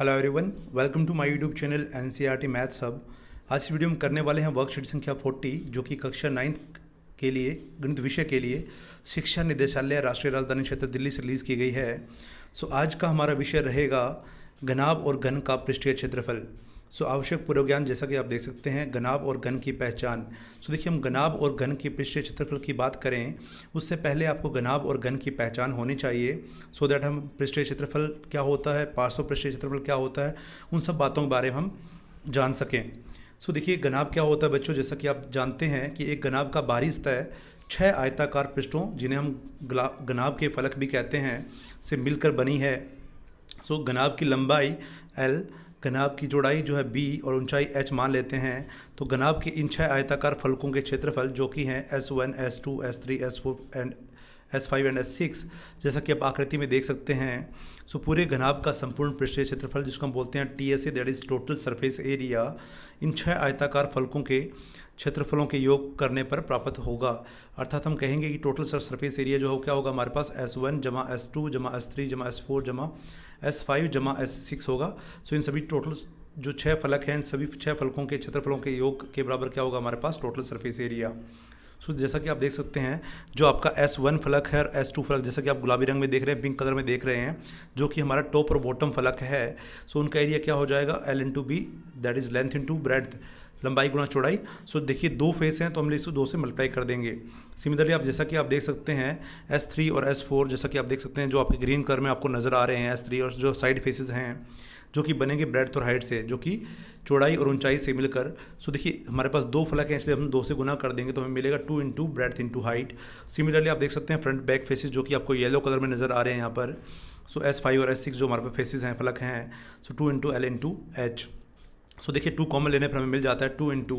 Hello everyone, welcome to my YouTube channel NCERT maths hub. आज इस video में करने वाले हैं वर्कशीट संख्या 40 जो कि कक्षा 9 के लिए गणित विषय के लिए शिक्षा निदेशालय राष्ट्रीय राजधानी क्षेत्र दिल्ली से रिलीज़ की गई है। आज का हमारा विषय रहेगा घनाभ और घन का पृष्ठीय क्षेत्रफल। आवश्यक पूर्व ज्ञान, जैसा कि आप देख सकते हैं, घनाभ और घन की पहचान। देखिए, हम घनाभ और घन की पृष्ठीय क्षेत्रफल की बात करें उससे पहले आपको घनाभ और घन की पहचान होनी चाहिए, सो दैट हम पृष्ठीय क्षेत्रफल क्या होता है, पार्श्व पृष्ठीय क्षेत्रफल क्या होता है, उन सब बातों के बारे में हम जान सकें। देखिए, घनाभ क्या होता है बच्चों, जैसा कि आप जानते हैं कि एक घनाभ का बाहरी सतह 6 आयताकार पृष्ठों, जिन्हें हम घनाभ के फलक भी कहते हैं, से मिलकर बनी है। घनाभ की लंबाई L, घनाभ की चौड़ाई जो है B और ऊंचाई h मान लेते हैं। तो घनाभ के इन 6 आयताकार फलकों के क्षेत्रफल जो कि हैं S1, S2, S3, S4 and S5 and S6, जैसा कि आप आकृति में देख सकते हैं। पूरे घनाभ का संपूर्ण पृष्ठीय क्षेत्रफल, जिसको हम बोलते हैं TSA, that is total surface area, इन 6 आयताकार फलकों के क्षेत्रफलों के योग करने पर प्राप्त होगा। अर्थात हम कहेंगे कि टोटल सरफेस एरिया जो हो क्या होगा हमारे पास S1 जमा S2 जमा S3 जमा S4 जमा S5 जमा S6 होगा। इन सभी टोटल जो 6 फलक हैं, इन सभी 6 फलकों के क्षेत्रफलों के योग के बराबर क्या होगा हमारे पास टोटल सरफेस एरिया। जैसा कि आप देख सकते हैं, जो आपका S1 फलक है और S2 फलक, जैसा कि आप गुलाबी रंग में देख रहे हैं, पिंक कलर में देख रहे हैं, जो कि हमारा टॉप और बॉटम फलक है। उनका एरिया क्या हो जाएगा L into b, that is length into breadth, लंबाई गुणा चौड़ाई। देखिए, 2 फेस हैं तो हम इसको 2 से मल्टीप्लाई कर देंगे। सिमिलरली आप जैसा कि आप देख सकते हैं S3 और S4, जैसा कि आप देख सकते हैं, जो आपके ग्रीन कलर में आपको नज़र आ रहे हैं S3 और जो साइड फेसेस हैं, जो कि बनेंगे ब्रेड्थ और हाइट से, जो कि चौड़ाई और ऊंचाई से मिलकर। देखिए, हमारे पास 2 फलक हैं, इसलिए हम 2 से गुना कर देंगे तो हमें मिलेगा 2 into breadth into height. Similarly आप देख सकते हैं फ्रंट बैक फेसेस, जो कि आपको येलो कलर में नज़र आ रहे हैं यहाँ पर। S5 और S6 जो हमारे पास फेसेस हैं, फलक हैं, 2 इंटू L इंटू H। देखिए, 2 कॉमन लेने पर हमें मिल जाता है 2 into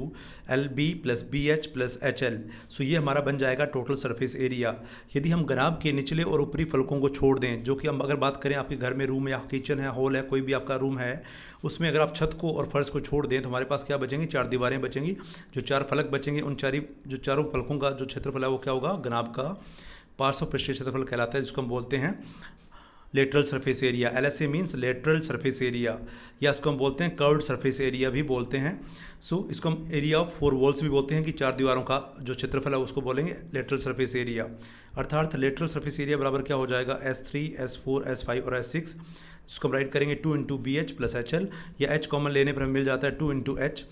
l b plus b h plus h l. ये हमारा बन जाएगा टोटल सरफेस एरिया। यदि हम घनाभ के निचले और ऊपरी फलकों को छोड़ दें, जो कि हम अगर बात करें आपके घर में रूम या किचन है, हॉल है, कोई भी आपका रूम है, उसमें अगर आप छत को और फर्श को छोड़ दें तो हमारे पास क्या बचेंगी, 4 दीवारें बचेंगी। जो 4 फलक बचेंगे, उन चारों फलकों का जो क्षेत्रफल है वो क्या होगा, घनाभ का पार्श्व पृष्ठीय क्षेत्रफल कहलाता है, जिसको हम बोलते हैं lateral surface area. LSA means lateral surface area, या इसको हम बोलते हैं कर्व्ड सरफेस एरिया भी बोलते हैं। इसको हम एरिया ऑफ 4 वॉल्स भी बोलते हैं, कि 4 दीवारों का जो क्षेत्रफल है उसको बोलेंगे लेटरल सरफेस एरिया। अर्थात लेटरल सरफेस एरिया बराबर क्या हो जाएगा S3, S4, S5 और S6, जिसको हम राइट करेंगे 2 into b h plus h l, या H कॉमन लेने पर हमें मिल जाता है 2 into h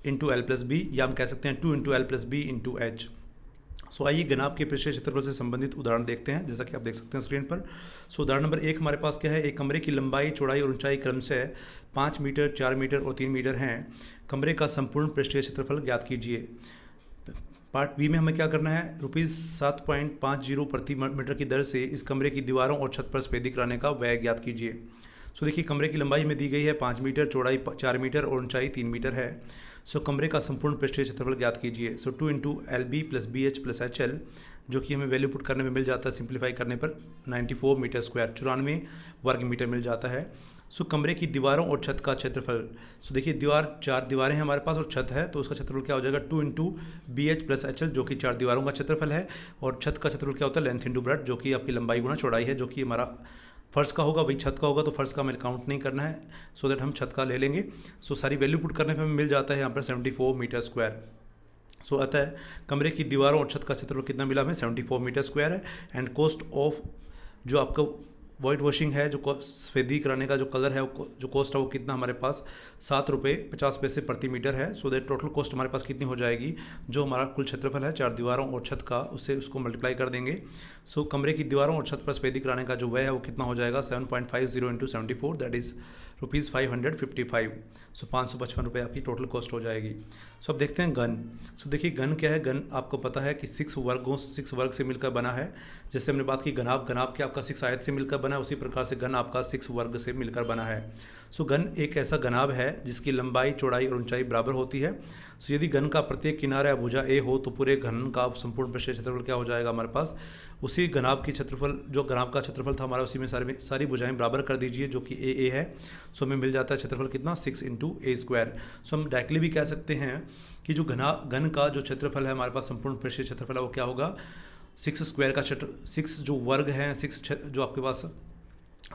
into l plus b, या हम कह सकते हैं 2 into l plus b into h. आइए घनाभ के पृष्ठीय क्षेत्रफल से संबंधित उदाहरण देखते हैं, जैसा कि आप देख सकते हैं स्क्रीन पर। उदाहरण नंबर 1 हमारे पास क्या है, एक कमरे की लंबाई, चौड़ाई और ऊंचाई क्रमशः 5 मीटर, 4 मीटर और 3 मीटर हैं। कमरे का संपूर्ण पृष्ठीय क्षेत्रफल ज्ञात कीजिए। पार्ट बी में हमें क्या करना है, ₹7.50 प्रति मीटर की दर से इस कमरे की दीवारों और छत पर सफेदी कराने का व्यय ज्ञात कीजिए। देखिए, कमरे की लंबाई हमें दी गई है 5 मीटर, चौड़ाई 4 मीटर और ऊंचाई 3 मीटर है। कमरे का संपूर्ण पृष्ठीय क्षेत्रफल ज्ञात कीजिए। 2 into l b plus b h plus h l, जो कि हमें वैल्यू पुट करने में मिल जाता है, सिंप्लीफाई करने पर 94 मीटर स्क्वायर, 94 वर्ग मीटर मिल जाता है। कमरे की दीवारों और छत का क्षेत्रफल। देखिए, 4 दीवारें हैं हमारे पास और छत है, तो उसका क्षेत्रफल क्या हो जाएगा 2 into b h plus h l, जो कि 4 दीवारों का क्षेत्रफल है, और छत का क्षेत्रफल क्या होता है लेंथ इंटू ब्रेड्थ, जो कि आपकी लंबाई गुणा चौड़ाई है, जो कि हमारा फर्श का होगा वही छत का होगा, तो फर्श का हमें काउंट नहीं करना है, दैट हम छत का ले लेंगे। सारी वैल्यू पुट करने पर हमें मिल जाता है यहाँ पर 74 मीटर स्क्वायर। अतः कमरे की दीवारों और छत का क्षेत्रफल कितना मिला हमें, 74 मीटर स्क्वायर है। एंड कॉस्ट ऑफ जो आपका वाइट वॉशिंग है, जो सफेदी कराने का जो कलर है, जो कॉस्ट है वो कितना हमारे पास ₹7.50 प्रति मीटर है। दैट टोटल कॉस्ट हमारे पास कितनी हो जाएगी, जो हमारा कुल क्षेत्रफल है 4 दीवारों और छत का, उससे उसको मल्टीप्लाई कर देंगे। कमरे की दीवारों और छत पर सफेदी कराने का जो व्यय है वो कितना हो जाएगा 7.50 इंटू 74, दैट इज़ ₹555। 555 रुपये आपकी टोटल कॉस्ट हो जाएगी। अब देखते हैं घन। देखिए, घन क्या है, घन आपको पता है कि 6 वर्ग से मिलकर बना है। जैसे हमने बात की घनाभ के आपका 6 आयत से मिलकर बना है, उसी प्रकार से घन आपका 6 वर्ग से मिलकर बना है। घन एक ऐसा घनाभ है जिसकी लंबाई, चौड़ाई और ऊंचाई बराबर होती है। यदि घन का प्रत्येक किनारा या भुजा ए हो तो पूरे घन का संपूर्ण पृष्ठीय क्षेत्रफल क्या हो जाएगा हमारे पास, उसी घनाभ की क्षेत्रफल, जो घनाभ का क्षेत्रफल था हमारा, उसी में सारी भुजाएं बराबर कर दीजिए, जो कि ए है। हमें मिल जाता है क्षेत्रफल कितना 6 इंटू ए स्क्वायर। हम डायरेक्टली भी कह सकते हैं कि जो घन का जो क्षेत्रफल है हमारे पास, संपूर्ण पृष्ठीय क्षेत्रफल है, वो क्या होगा 6 स्क्वायर का 6 जो वर्ग हैं, 6 जो आपके पास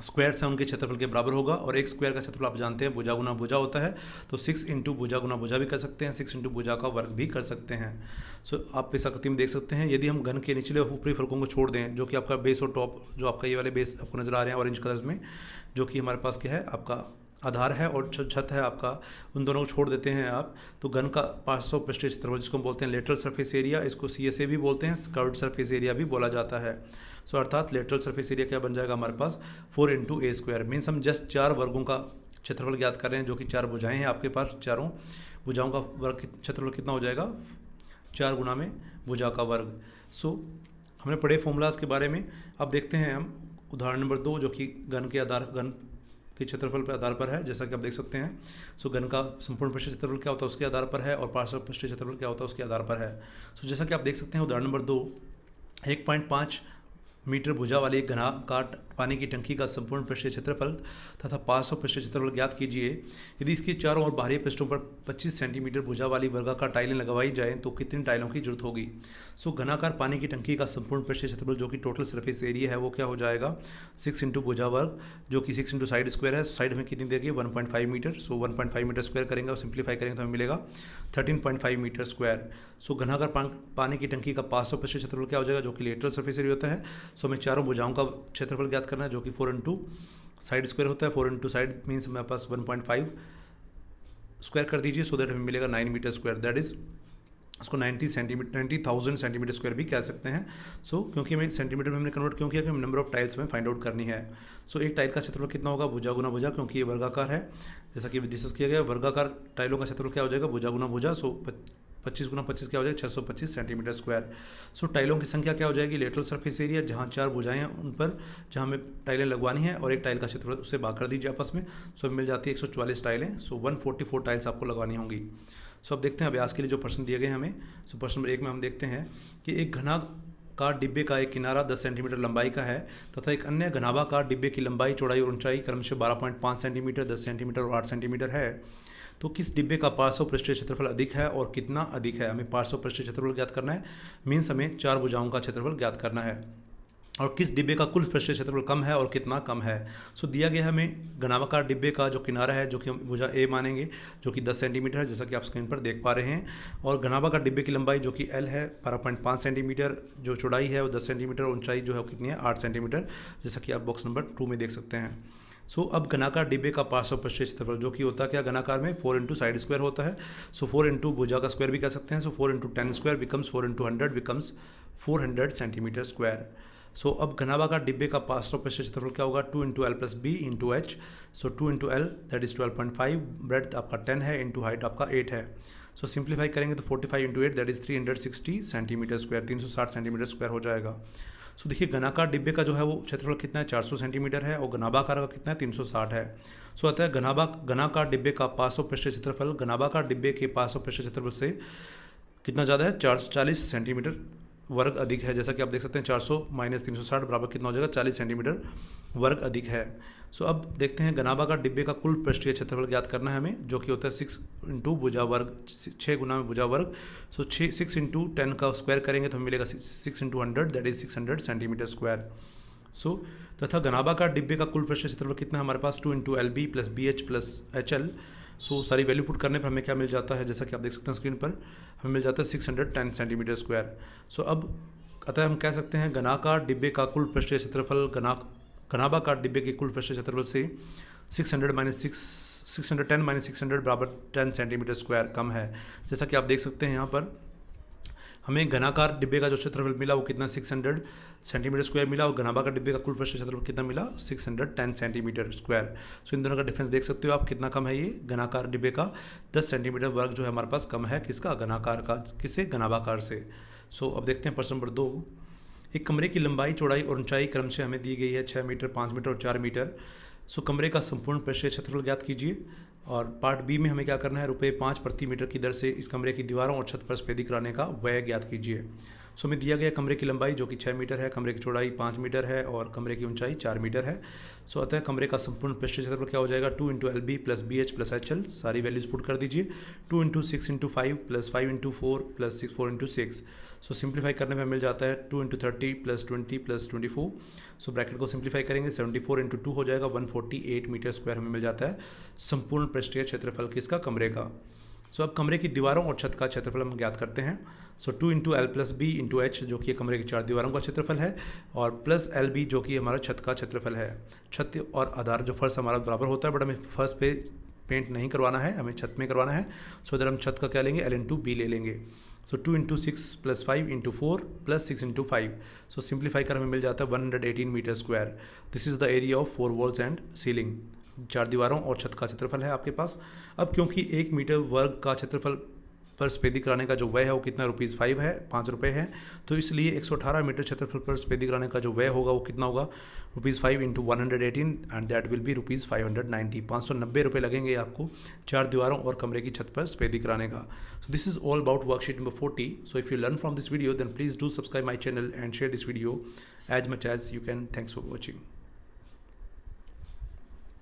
स्क्वायर से उनके क्षेत्रफल के बराबर होगा। और एक स्क्वायर का क्षेत्रफल आप जानते हैं भुजा गुना भुजा होता है, तो 6 इंटू भुजा गुना भुजा भी कर सकते हैं, 6 इंटू भुजा का वर्ग भी कर सकते हैं। सो आप इस आकृति में देख सकते हैं, यदि हम घन के निचले और ऊपरी फलकों को छोड़ दें, जो कि आपका बेस और टॉप, जो आपका ये वाले बेस आपको नजर आ रहे हैं ऑरेंज कलर्स में, जो कि हमारे पास क्या है आपका आधार है और छत है आपका, उन दोनों को छोड़ देते हैं आप, तो घन का पार्श्व पृष्ठीय क्षेत्रफल जिसको हम बोलते हैं लेटरल सरफेस एरिया, इसको CSA भी बोलते हैं, कर्व्ड सरफेस एरिया भी बोला जाता है। सो अर्थात लेटरल सरफेस एरिया क्या बन जाएगा हमारे पास 4 इंटू ए स्क्वायर। मीन्स हम जस्ट 4 वर्गों का क्षेत्रफल ज्ञात कर रहे हैं, जो कि 4 भुजाएं हैं आपके पास, चारों भुजाओं का वर्ग क्षेत्रफल कितना हो जाएगा 4 गुना में भुजा का वर्ग। सो हमने पढ़े फॉर्मूलाज के बारे में। अब देखते हैं हम उदाहरण नंबर 2, जो कि घन के क्षेत्रफल पर आधार पर है, जैसा कि आप देख सकते हैं। सो घन का संपूर्ण पृष्ठीय क्षेत्रफल क्या होता है उसके आधार पर है, और पार्श्व पृष्ठीय क्षेत्रफल क्या होता है उसके आधार पर है। सो जैसा कि आप देख सकते हैं उदाहरण नंबर 2, 1.5 मीटर भुजा वाली एक घनाकार पानी की टंकी का संपूर्ण पृष्ठीय क्षेत्रफल तथा पार्श्व पृष्ठीय क्षेत्रफल ज्ञात कीजिए। यदि इसके चारों ओर बाहरी पृष्ठों पर 25 सेंटीमीटर भुजा वाली वर्गाकार टाइलें लगवाई जाएं तो कितनी टाइलों की जरूरत होगी। सो घनाकार पानी की टंकी का संपूर्ण पृष्ठीय क्षेत्रफल जो कि टोटल सरफेस एरिया है वो क्या हो जाएगा 6 इंटू भुजा वर्ग, जो कि 6 इंटू साइड स्क्वायर है। साइड में कितनी देगी 1.5 मीटर। सो 1.5 मीटर स्क्वायर करेंगे और सिंप्लीफाई करेंगे तो हमें मिलेगा 13.5 मीटर स्क्वायर। सो घनाकार पानी की टंकी का पार्श्व पृष्ठीय क्षेत्रफल क्या हो जाएगा, जो कि लेटरल सरफेस एरिया होता है। सो हमें चारों भुजाओं का क्षेत्रफल ज्ञात करना है, जो कि 4 इंटू साइड स्क्वायर होता है। 4 इंटू साइड मीन्स हमारे पास 1.5 स्क्वायर कर दीजिए, सो दैट हमें मिलेगा 9 मीटर स्क्वायर। दैट इज उसको 90,000 सेंटीमीटर स्क्वायर भी कह सकते हैं। सो क्योंकि हमें सेंटीमीटर में हमने कन्वर्ट क्यों किया, क्योंकि नंबर ऑफ टाइल्स हमें फाइंड आउट करनी है। सो एक टाइल का क्षेत्रफल कितना होगा भुजा गुना भुजा, क्योंकि ये वर्गाकार है, जैसा कि डिस्कस किया गया। वर्गाकार टाइलों का क्षेत्रफल क्या हो जाएगा भुजा गुना भुजा। सो 25 गुना 25 क्या हो जाएगा 625 सेंटीमीटर स्क्वायर। सो टाइलों की संख्या क्या हो जाएगी लेटरल सरफेस एरिया, जहाँ 4 भुजाएं हैं उन पर जहाँ हमें टाइलें लगवानी है, और एक टाइल का क्षेत्रफल उससे भाग कर दीजिए आपस में। सो मिल जाती है 144 टाइलें। सो 144 टाइल्स आपको लगवानी होंगी। सो अब देखते हैं अभ्यास के लिए जो प्रश्न दिए गए हैं हमें। सो प्रश्न नंबर 1 में हम देखते हैं कि एक घनाकार डिब्बे का एक किनारा 10 सेंटीमीटर लंबाई का है तथा एक अन्य घनाभाकार डिब्बे की लंबाई चौड़ाई और ऊंचाई क्रमशः 12.5 सेंटीमीटर, 10 सेंटीमीटर और 8 सेंटीमीटर है। तो किस डिब्बे का पार्श्व पृष्ठीय क्षेत्रफल अधिक है और कितना अधिक है। हमें पार्श्व पृष्ठीय क्षेत्रफल ज्ञात करना है, मीन्स हमें 4 भुजाओं का क्षेत्रफल ज्ञात करना है। और किस डिब्बे का कुल पृष्ठीय क्षेत्रफल कम है और कितना कम है। सो दिया गया है हमें घनाभाकार डिब्बे का जो किनारा है, जो कि हम भुजा ए मानेंगे, जो कि 10 सेंटीमीटर है, जैसा कि आप स्क्रीन पर देख पा रहे हैं। और घनाभाकार डिब्बे की लंबाई जो कि एल है 12.5 सेंटीमीटर, जो चौड़ाई है वो 10 सेंटीमीटर, ऊंचाई जो है वो कितनी है 8 सेंटीमीटर, जैसा कि आप बॉक्स नंबर 2 में देख सकते हैं। सो अब घनाकार डिब्बे का पार्श्व पृष्ठीय क्षेत्रफल जो कि होता है क्या घनाकार में 4 इंटू साइड स्क्वायर होता है। सो 4 इंटू भुजा का स्क्वायर भी कह सकते हैं। So 4 into 10 square becomes 4 into 100 becomes 400 centimetre square. So अब घनाभाकार डिब्बे का पार्श्व पृष्ठीय क्षेत्रफल क्या होगा 2 into l plus b into h. So 2 into l that is 12.5, breadth आपका 10 है, इंटू हाइट आपका 8 है। सो सिंप्लीफाई करेंगे तो 45 into 8 that is 360 centimetre square, 360 centimetre square हो जाएगा। सो देखिए घनाकार डिब्बे का जो है वो क्षेत्रफल कितना है 400 सेंटीमीटर है, और घनाभाकार का कितना है 360 है। सो अतः घनाकार डिब्बे का पार्श्व पृष्ठीय क्षेत्रफल घनाभाकार डिब्बे के पार्श्व पृष्ठीय क्षेत्रफल से कितना ज़्यादा है 40 सेंटीमीटर वर्ग अधिक है। जैसा कि आप देख सकते हैं 400 माइनस 360 बराबर कितना हो जाएगा 40 सेंटीमीटर वर्ग अधिक है। सो अब देखते हैं घनाभाकार डिब्बे का कुल पृष्ठीय क्षेत्रफल ज्ञात करना है हमें, जो कि होता है 6 इंटू भुजा वर्ग, 6 गुना में भुजा वर्ग। सो 6 इंटू 10 का स्क्वायर करेंगे तो हमें मिलेगा 6 into 100 that is 600 centimetre square. So तथा घनाभाकार डिब्बे का कुल पृष्ठीय क्षेत्रफल कितना है हमारे पास 2 into l b plus b h plus h l. So सारी वैल्यू पुट करने पर हमें क्या मिल जाता है, जैसा कि आप देख सकते हैं स्क्रीन पर, हमें मिल जाता है 610 सेंटीमीटर स्क्वायर। सो अब अतः हम कह सकते हैं घनाकार डिब्बे का कुल पृष्ठीय क्षेत्रफल घनाभाकार डिब्बे के कुल पृष्ठीय क्षेत्रफल से 610 माइनस 600 बराबर 10 सेंटीमीटर स्क्वायर कम है। जैसा कि आप देख सकते हैं यहाँ पर हमें घनाकार डिब्बे का जो क्षेत्रफल मिला वो कितना 600 सेंटीमीटर स्क्वायर मिला, और घनाभाकार डिब्बे का कुल पृष्ठीय क्षेत्रफल कितना मिला 610 सेंटीमीटर स्क्वायर। सो इन दोनों का डिफरेंस देख सकते हो आप कितना कम है। ये घनाकार डिब्बे का 10 सेंटीमीटर वर्ग जो है हमारे पास कम है, किसका घनाकार का, किससे घनाभाकार से। सो अब देखते हैं प्रश्न नंबर 2। एक कमरे की लंबाई चौड़ाई और ऊंचाई क्रमशः हमें दी गई है 6 मीटर 5 मीटर और 4 मीटर। सो कमरे का संपूर्ण पृष्ठीय क्षेत्रफल ज्ञात कीजिए। और पार्ट बी में हमें क्या करना है ₹5 प्रति मीटर की दर से इस कमरे की दीवारों और छत पर सफेदी कराने का व्यय ज्ञात कीजिए। सो हमें दिया गया कमरे की लंबाई जो कि 6 मीटर है, कमरे की चौड़ाई 5 मीटर है और कमरे की ऊंचाई 4 मीटर है। सो अतः कमरे का संपूर्ण पृष्ठीय क्षेत्रफल क्या हो जाएगा, 2 into LB plus BH plus HL, सारी वैल्यूज पुट कर दीजिए। 2 into 6 into 5 plus 5 into 4 plus 4 into 6। सो सिंप्लीफाई करने में मिल जाता है 2 into 30 plus 20 plus 24। So bracket को सिंप्लीफाई करेंगे, 74 इंटू 2 हो जाएगा, 148 मीटर स्क्वायर हमें मिल जाता है संपूर्ण पृष्ठीय क्षेत्रफल किसका, कमरे का। सो अब कमरे की दीवारों और छत का क्षेत्रफल हम ज्ञात करते हैं। सो 2 into L plus B into H जो कि कमरे की 4 दीवारों का क्षेत्रफल है, और प्लस LB जो कि हमारा छत का क्षेत्रफल है। छत और आधार जो फर्श हमारा बराबर होता है, बट हमें फर्श पे पेंट नहीं करवाना है, हमें छत में करवाना है। सो इधर हम छत का क्या लेंगे, L इंटू B ले लेंगे। So 2 into 6 plus 5 into 4 plus 6 into 5। So simplify कर हमें मिल जाता है 118 metre square. This is the area of 4 walls and ceiling. 4 दीवारों और छत का क्षेत्रफल है आपके पास। अब क्योंकि 1 मीटर वर्ग का क्षेत्रफल पर सफेदी कराने का जो व्यय है वो कितना, ₹5 है, 5 रुपये है। तो इसलिए 118 मीटर क्षेत्रफल पर सफेदी कराने का जो व्यय होगा वो कितना होगा, ₹5 into 118 and that will be ₹590। 590 रुपये लगेंगे आपको 4 दीवारों और कमरे की छत पर सफेदी कराने का। So this is all about worksheet number 40। So if you learn from this video then please do subscribe my channel and share this video as much as you can. Thanks for watching.